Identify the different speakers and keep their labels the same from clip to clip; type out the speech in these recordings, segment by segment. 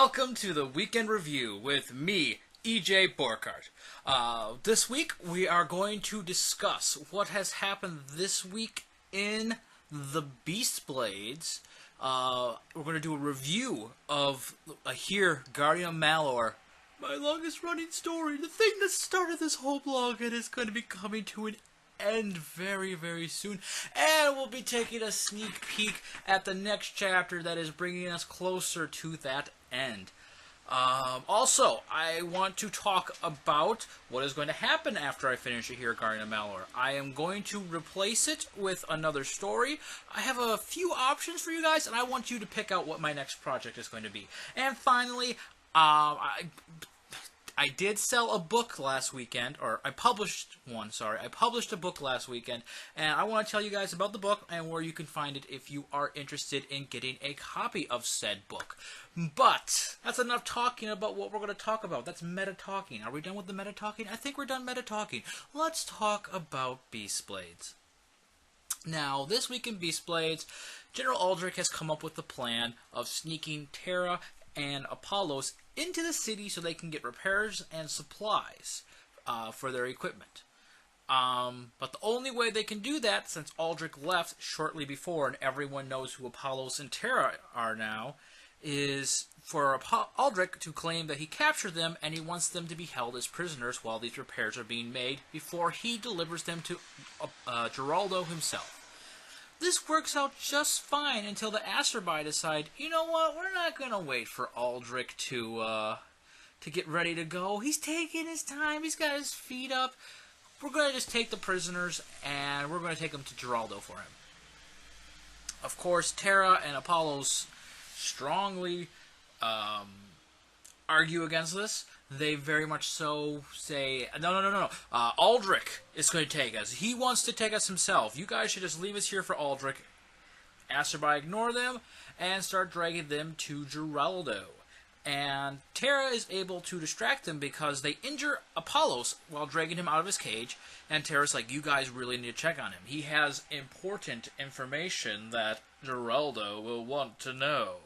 Speaker 1: welcome to the Weekend Review with me, EJ Borkart. This week we are going to discuss what has happened this week in the Beast Blades. We're going to do a review of Ahir, Guardian of Malor, my longest running story, the thing that started this whole blog and is going to be coming to an end very, very soon. And we'll be taking a sneak peek at the next chapter that is bringing us closer to that end. Also, I want to talk about what is going to happen after I finish Ahir, Guardian of Malor. I am going to replace it with another story. I have a few options for you guys, and I want you to pick out what my next project is going to be. And finally, I did sell a book last weekend, or I published one, sorry. I published a book last weekend, and I want to tell you guys about the book and where you can find it if you are interested in getting a copy of said book. But that's enough talking about what we're going to talk about. That's meta-talking. Are we done with the meta-talking? I think we're done meta-talking. Let's talk about Beast Blades. Now, this week in Beast Blades, General Aldrich has come up with the plan of sneaking Terra and Apollos into the city so they can get repairs and supplies for their equipment. But the only way they can do that, since Aldrich left shortly before and everyone knows who Apollos and Terra are now, is for Aldrich to claim that he captured them and he wants them to be held as prisoners while these repairs are being made before he delivers them to Geraldo himself. This works out just fine until the Acerbi decide, you know what, we're not going to wait for Aldrich to get ready to go. He's taking his time. He's got his feet up. We're going to just take the prisoners, and we're going to take them to Geraldo for him. Of course, Terra and Apollos strongly argue against this. They very much so say, no. Aldrich is going to take us. He wants to take us himself. You guys should just leave us here for Aldrich. Acerbi ignore them and start dragging them to Geraldo. And Terra is able to distract them because they injure Apollos while dragging him out of his cage. And Terra's like, you guys really need to check on him. He has important information that Geraldo will want to know.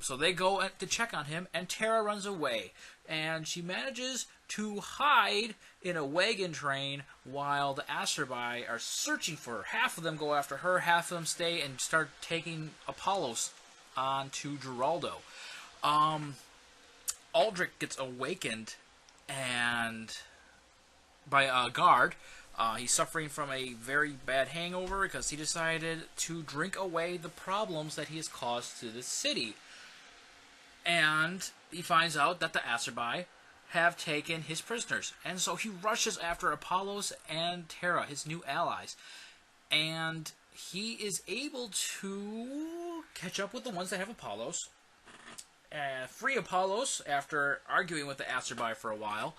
Speaker 1: So they go to check on him, and Terra runs away. And she manages to hide in a wagon train while the Acerbi are searching for her. Half of them go after her, half of them stay and start taking Apollos on to Geraldo. Aldrich gets awakened and by a guard. He's suffering from a very bad hangover because he decided to drink away the problems that he has caused to the city. And he finds out that the Acerbi have taken his prisoners. And so he rushes after Apollos and Terra, his new allies. And he is able to catch up with the ones that have Apollos. Free Apollos after arguing with the Acerbi for a while.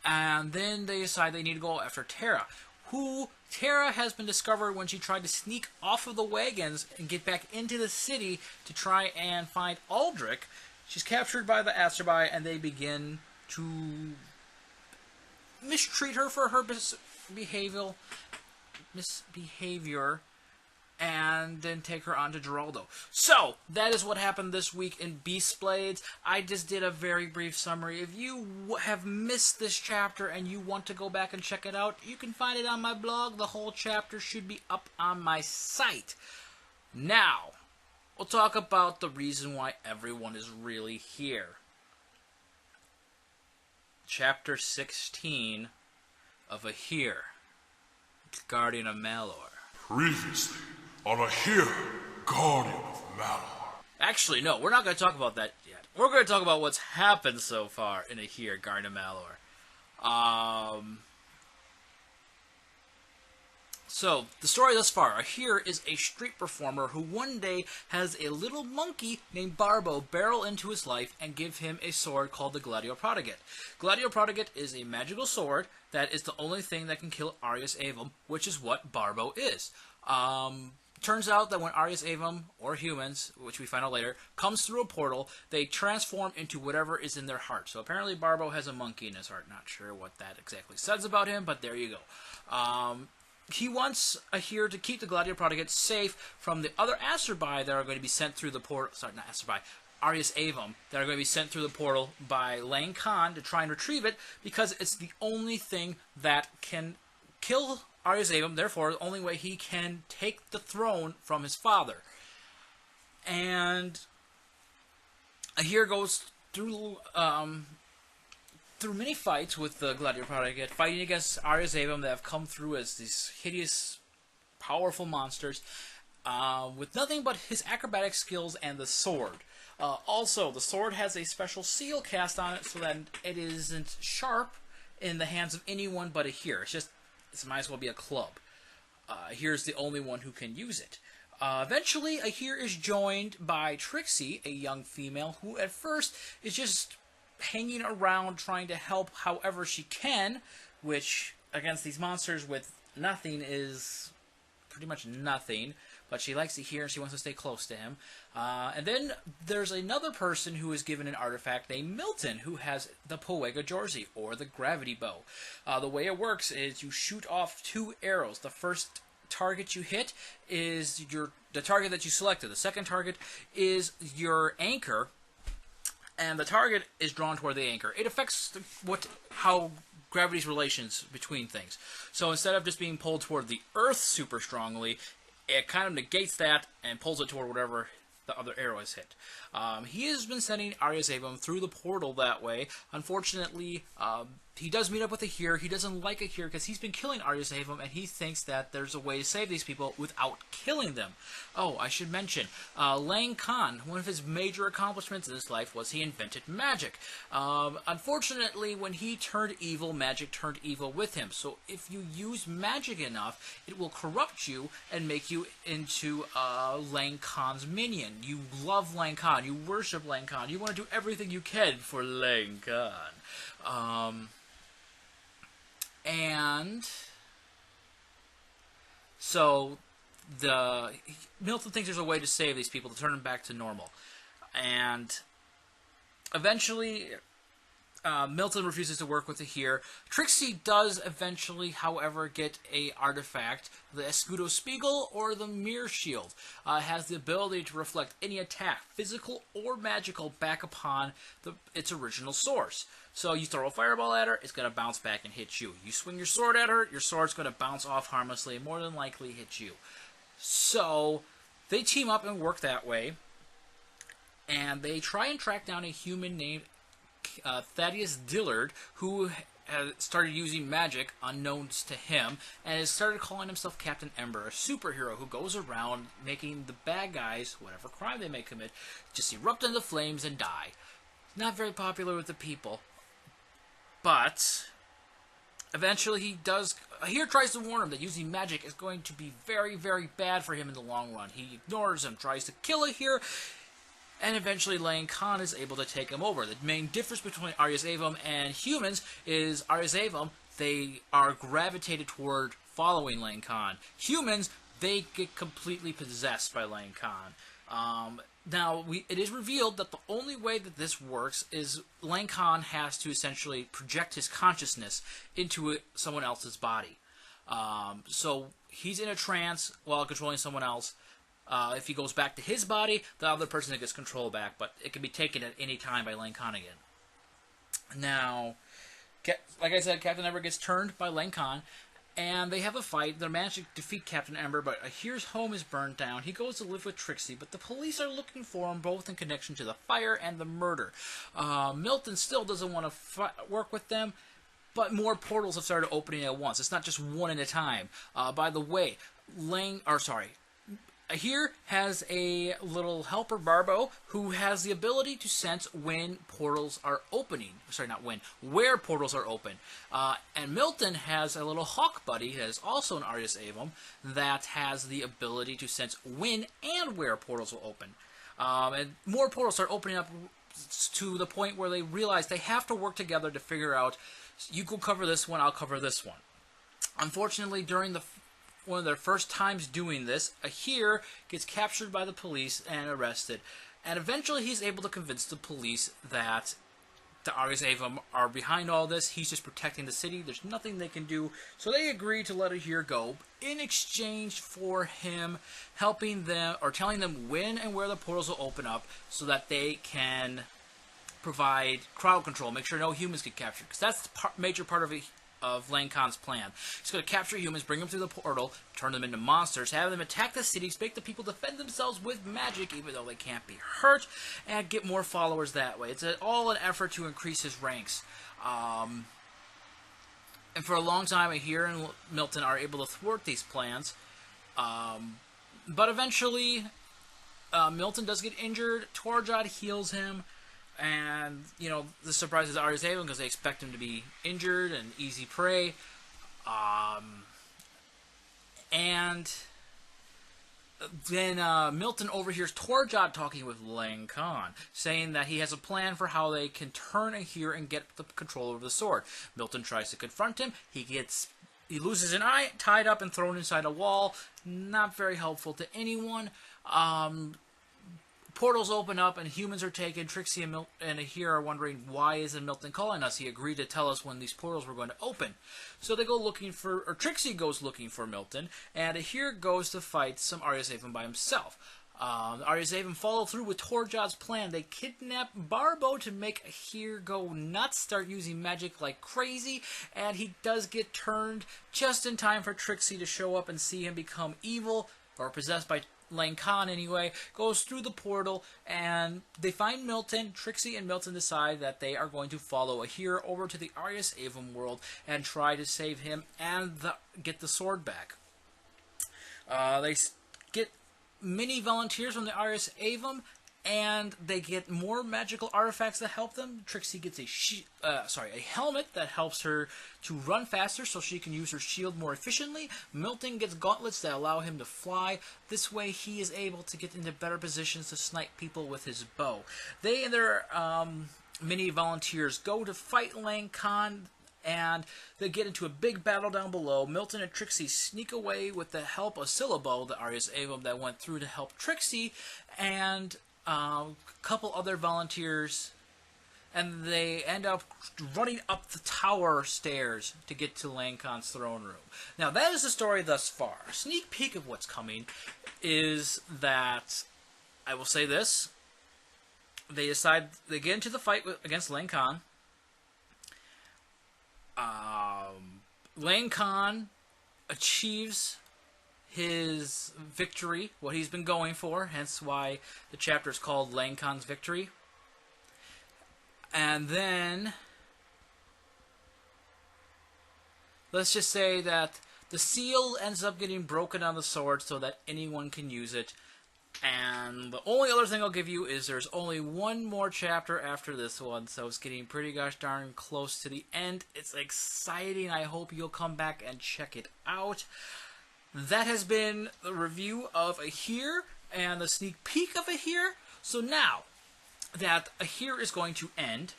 Speaker 1: And then they decide they need to go after Terra, who Terra has been discovered when she tried to sneak off of the wagons and get back into the city to try and find Aldrich. She's captured by the Acerbi, and they begin to mistreat her for her misbehavior, and then take her on to Geraldo. So, that is what happened this week in Beast Blades. I just did a very brief summary. If you have missed this chapter and you want to go back and check it out, you can find it on my blog. The whole chapter should be up on my site. Now, we'll talk about the reason why everyone is really here. Chapter 16 of Ahir, Guardian of Malor.
Speaker 2: Previously on Ahir, Guardian of Malor.
Speaker 1: Actually, no, we're not going to talk about that yet. We're going to talk about what's happened so far in Ahir, Guardian of Malor. So, the story thus far. Ahir is a street performer who one day has a little monkey named Barbo barrel into his life and give him a sword called the Gladio Prodigat. Gladio Prodigat is a magical sword that is the only thing that can kill Arius Avum, which is what Barbo is. Turns out that when Arius Avum, or humans, which we find out later, comes through a portal, they transform into whatever is in their heart. So apparently Barbo has a monkey in his heart. Not sure what that exactly says about him, but there you go. He wants Ahir to keep the Gladio Prodigat safe from the other Acerbi that are going to be sent through the portal. Sorry, not Acerbi. Arius Avum that are going to be sent through the portal by Lang Khan to try and retrieve it, because it's the only thing that can kill Arius Avum, therefore the only way he can take the throne from his father. And Ahir goes through many fights with the Gladiator Project, fighting against Arius Avum that have come through as these hideous, powerful monsters, with nothing but his acrobatic skills and the sword. Also, the sword has a special seal cast on it so that it isn't sharp in the hands of anyone but Ahir. It might as well be a club. Ahir's the only one who can use it. Eventually, Ahir is joined by Trixie, a young female, who at first is just hanging around trying to help however she can, which against these monsters with nothing is pretty much nothing. But she likes Ahir and she wants to stay close to him. And then there's another person who is given an artifact named Milton, who has the Poega Jorzi, or the gravity bow. The way it works is you shoot off 2 arrows. The first target you hit is the target that you selected. The second target is your anchor, and the target is drawn toward the anchor. It affects how gravity's relations between things. So instead of just being pulled toward the Earth super strongly, it kind of negates that and pulls it toward whatever the other arrow is hit. He has been sending Arius Avum through the portal that way. Unfortunately, he does meet up with Ahir. He doesn't like Ahir because he's been killing Arius Avum, and he thinks that there's a way to save these people without killing them. Oh, I should mention, Lang Khan, one of his major accomplishments in his life was he invented magic. Unfortunately, when he turned evil, magic turned evil with him. So if you use magic enough, it will corrupt you and make you into Lang Khan's minion. You love Lang Khan. You worship Lang Khan. You want to do everything you can for Lang Khan. And so Milton thinks there's a way to save these people, to turn them back to normal. And eventually, Milton refuses to work with Ahir. Trixie does eventually, however, get a artifact, the Escudo Spiegel or the Mirror Shield. Has the ability to reflect any attack, physical or magical, back upon its original source. So you throw a fireball at her, it's going to bounce back and hit you. You swing your sword at her, your sword's going to bounce off harmlessly and more than likely hit you. So they team up and work that way, and they try and track down a human named Thaddeus Dillard, who has started using magic unknowns to him, and has started calling himself Captain Ember, a superhero who goes around making the bad guys, whatever crime they may commit, just erupt into flames and die. Not very popular with the people, but eventually he does. Ahir tries to warn him that using magic is going to be very, very bad for him in the long run. He ignores him, tries to kill Ahir, and eventually Lang Khan is able to take him over. The main difference between Arius Avum and humans is Arius Avum, they are gravitated toward following Lang Khan. Humans, they get completely possessed by Lang Khan. Now, it is revealed that the only way that this works is Lang Khan has to essentially project his consciousness into someone else's body. So he's in a trance while controlling someone else. If he goes back to his body, the other person gets control back, but it can be taken at any time by Lang Khan again. Now, like I said, Captain Ember gets turned by Lang Khan, and they have a fight. They manage to defeat Captain Ember, but Ahir's home is burned down. He goes to live with Trixie, but the police are looking for him, both in connection to the fire and the murder. Milton still doesn't want to work with them, but more portals have started opening at once. It's not just one at a time. By the way, Ahir has a little helper, Barbo, who has the ability to sense when portals are opening. Sorry, not when, where portals are open. And Milton has a little hawk buddy that is also an Arius Avum that has the ability to sense when and where portals will open. And more portals are opening up to the point where they realize they have to work together to figure out, you go cover this one, I'll cover this one. Unfortunately, during one of their first times doing this, Ahir gets captured by the police and arrested. And eventually he's able to convince the police that the Arias Avum are behind all this. He's just protecting the city. There's nothing they can do. So they agree to let Ahir go in exchange for him helping them, or telling them when and where the portals will open up so that they can provide crowd control, make sure no humans get captured. Because that's the major part of Lang Khan's plan. He's going to capture humans, bring them through the portal, turn them into monsters, have them attack the cities, make the people defend themselves with magic, even though they can't be hurt, and get more followers that way. It's all an effort to increase his ranks. And for a long time, Ahir and Milton are able to thwart these plans. But eventually, Milton does get injured. Torjad heals him. And, this surprises Arias Avum because they expect him to be injured and easy prey. And then Milton overhears Torjad talking with Lang Khan, saying that he has a plan for how they can turn Ahir and get the control over the sword. Milton tries to confront him. He loses an eye, tied up and thrown inside a wall. Not very helpful to anyone. Portals open up and humans are taken. Trixie and Ahir are wondering, why isn't Milton calling us? He agreed to tell us when these portals were going to open. So they go looking for, or Trixie goes looking for Milton, and Ahir goes to fight some Arias Avum by himself. Arias Avum follow through with Torjad's plan. They kidnap Barbo to make Ahir go nuts, start using magic like crazy, and he does get turned just in time for Trixie to show up and see him become evil, or possessed by Lang Khan anyway, goes through the portal, and they find Milton. Trixie and Milton decide that they are going to follow Ahir over to the Arias Avum world and try to save him and get the sword back. They get many volunteers from the Arias Avum, and they get more magical artifacts that help them. Trixie gets a helmet that helps her to run faster so she can use her shield more efficiently. Milton gets gauntlets that allow him to fly. This way he is able to get into better positions to snipe people with his bow. They and their many volunteers go to fight Lang Khan, and they get into a big battle down below. Milton and Trixie sneak away with the help of Syllabo, the Arias Avum that went through to help Trixie, and a couple other volunteers, and they end up running up the tower stairs to get to Lang Khan's throne room. Now, that is the story thus far. A sneak peek of what's coming is that, I will say this, they get into the fight against Lang Khan. Lang Khan achieves his victory, what he's been going for, hence why the chapter is called Lang Khan's Victory. And then, let's just say that the seal ends up getting broken on the sword so that anyone can use it. And the only other thing I'll give you is there's only one more chapter after this one, so it's getting pretty gosh darn close to the end. It's exciting. I hope you'll come back and check it out. That has been the review of Ahir and the sneak peek of Ahir. So now that Ahir is going to end,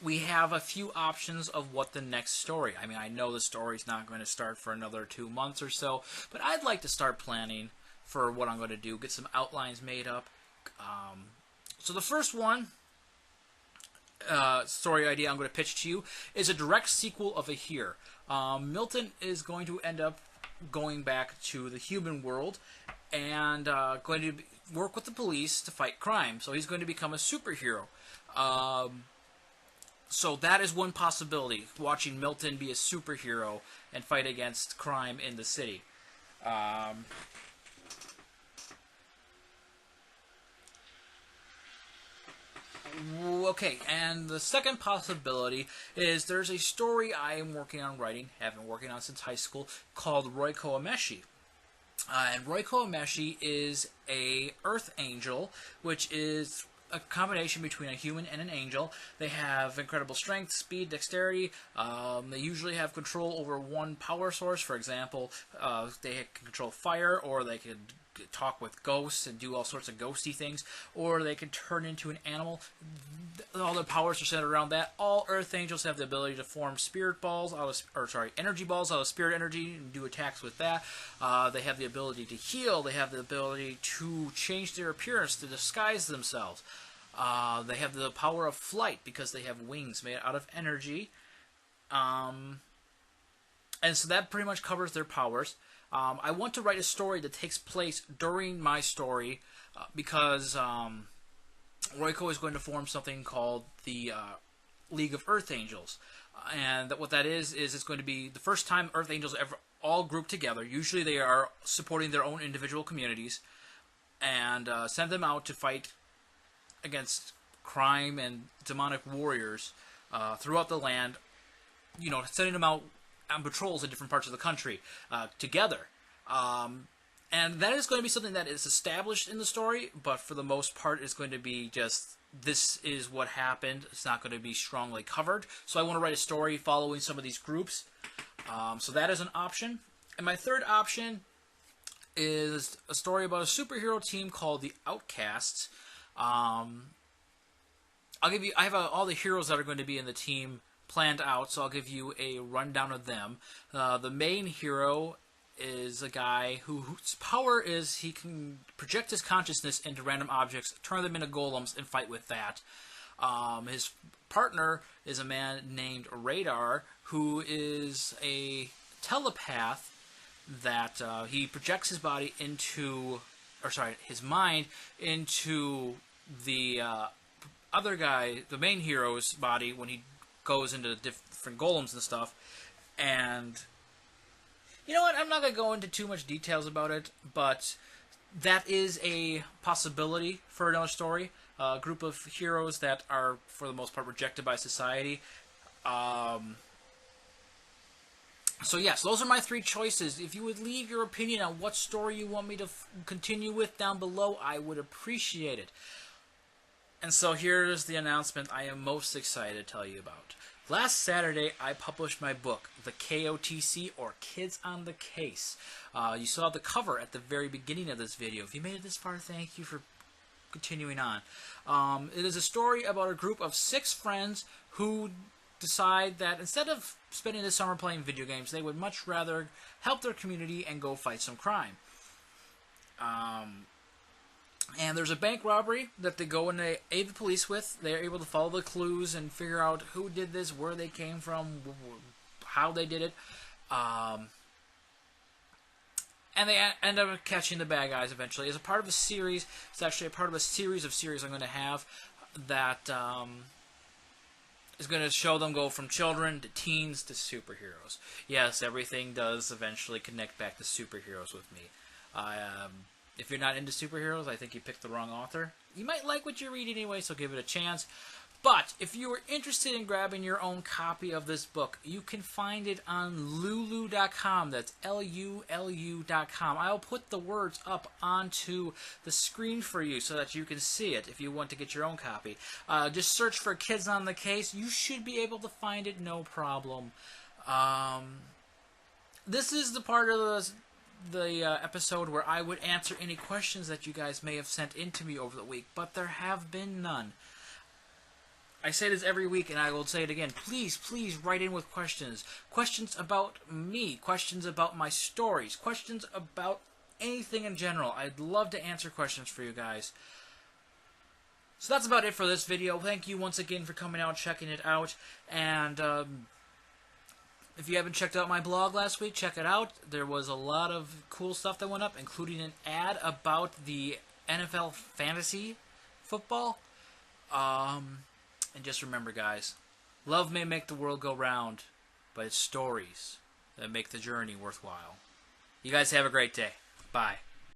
Speaker 1: we have a few options of what the next story. I mean, I know the story's not going to start for another 2 months or so, but I'd like to start planning for what I'm going to do, get some outlines made up. So the first one, story idea I'm going to pitch to you, is a direct sequel of Ahir. Milton is going to end up going back to the human world and going to work with the police to fight crime. So he's going to become a superhero. So that is one possibility, watching Milton be a superhero and fight against crime in the city. Okay, and the second possibility is there's a story I am working on writing, have been working on since high school, called Roy Koameshi. And Roy Koameshi is a earth angel, which is a combination between a human and an angel. They have incredible strength, speed, dexterity. They usually have control over one power source. For example, they can control fire, or they could talk with ghosts and do all sorts of ghosty things, or they can turn into an animal. All their powers are centered around that. All Earth Angels have the ability to form spirit balls energy balls out of spirit energy and do attacks with that. They have the ability to heal. They have the ability to change their appearance, to disguise themselves. They have the power of flight because they have wings made out of energy. And so that pretty much covers their powers. I want to write a story that takes place during my story because Royko is going to form something called the League of Earth Angels. And what that is it's going to be the first time Earth Angels ever all grouped together. Usually they are supporting their own individual communities and send them out to fight against crime and demonic warriors throughout the land, sending them out on patrols in different parts of the country together. And that is going to be something that is established in the story, but for the most part it's going to be just, this is what happened. It's not going to be strongly covered. So I want to write a story following some of these groups. So that is an option. And my third option is a story about a superhero team called the Outcasts. I have all the heroes that are going to be in the team planned out, so I'll give you a rundown of them. The main hero is a guy whose power is he can project his consciousness into random objects, turn them into golems, and fight with that. His partner is a man named Radar, who is a telepath that he projects his body into, his mind into the other guy, the main hero's body, when he goes into different golems and stuff. And you know what? I'm not going to go into too much details about it, but that is a possibility for another story. A group of heroes that are, for the most part, rejected by society. So yes, those are my three choices. If you would leave your opinion on what story you want me to continue with down below, I would appreciate it. And so here's the announcement I am most excited to tell you about. Last Saturday, I published my book, The KOTC, or Kids on the Case. You saw the cover at the very beginning of this video. If you made it this far, thank you for continuing on. It is a story about a group of 6 friends who decide that instead of spending the summer playing video games, they would much rather help their community and go fight some crime. And there's a bank robbery that they go and they aid the police with. They're able to follow the clues and figure out who did this, where they came from, how they did it. And they end up catching the bad guys eventually. As a part of a series, it's actually a part of a series of series I'm going to have that is going to show them go from children to teens to superheroes. Yes, everything does eventually connect back to superheroes with me. If you're not into superheroes, I think you picked the wrong author. You might like what you're reading anyway, so give it a chance. But if you are interested in grabbing your own copy of this book, you can find it on lulu.com. That's LULU.com. I'll put the words up onto the screen for you so that you can see it if you want to get your own copy. Just search for Kids on the Case. You should be able to find it, no problem. This is the part of the episode where I would answer any questions that you guys may have sent in to me over the week, but there have been none. I say this every week, and I will say it again. Please, please write in with questions. Questions about me. Questions about my stories. Questions about anything in general. I'd love to answer questions for you guys. So that's about it for this video. Thank you once again for coming out and checking it out. And if you haven't checked out my blog last week, check it out. There was a lot of cool stuff that went up, including an ad about the NFL fantasy football. And just remember, guys, love may make the world go round, but it's stories that make the journey worthwhile. You guys have a great day. Bye.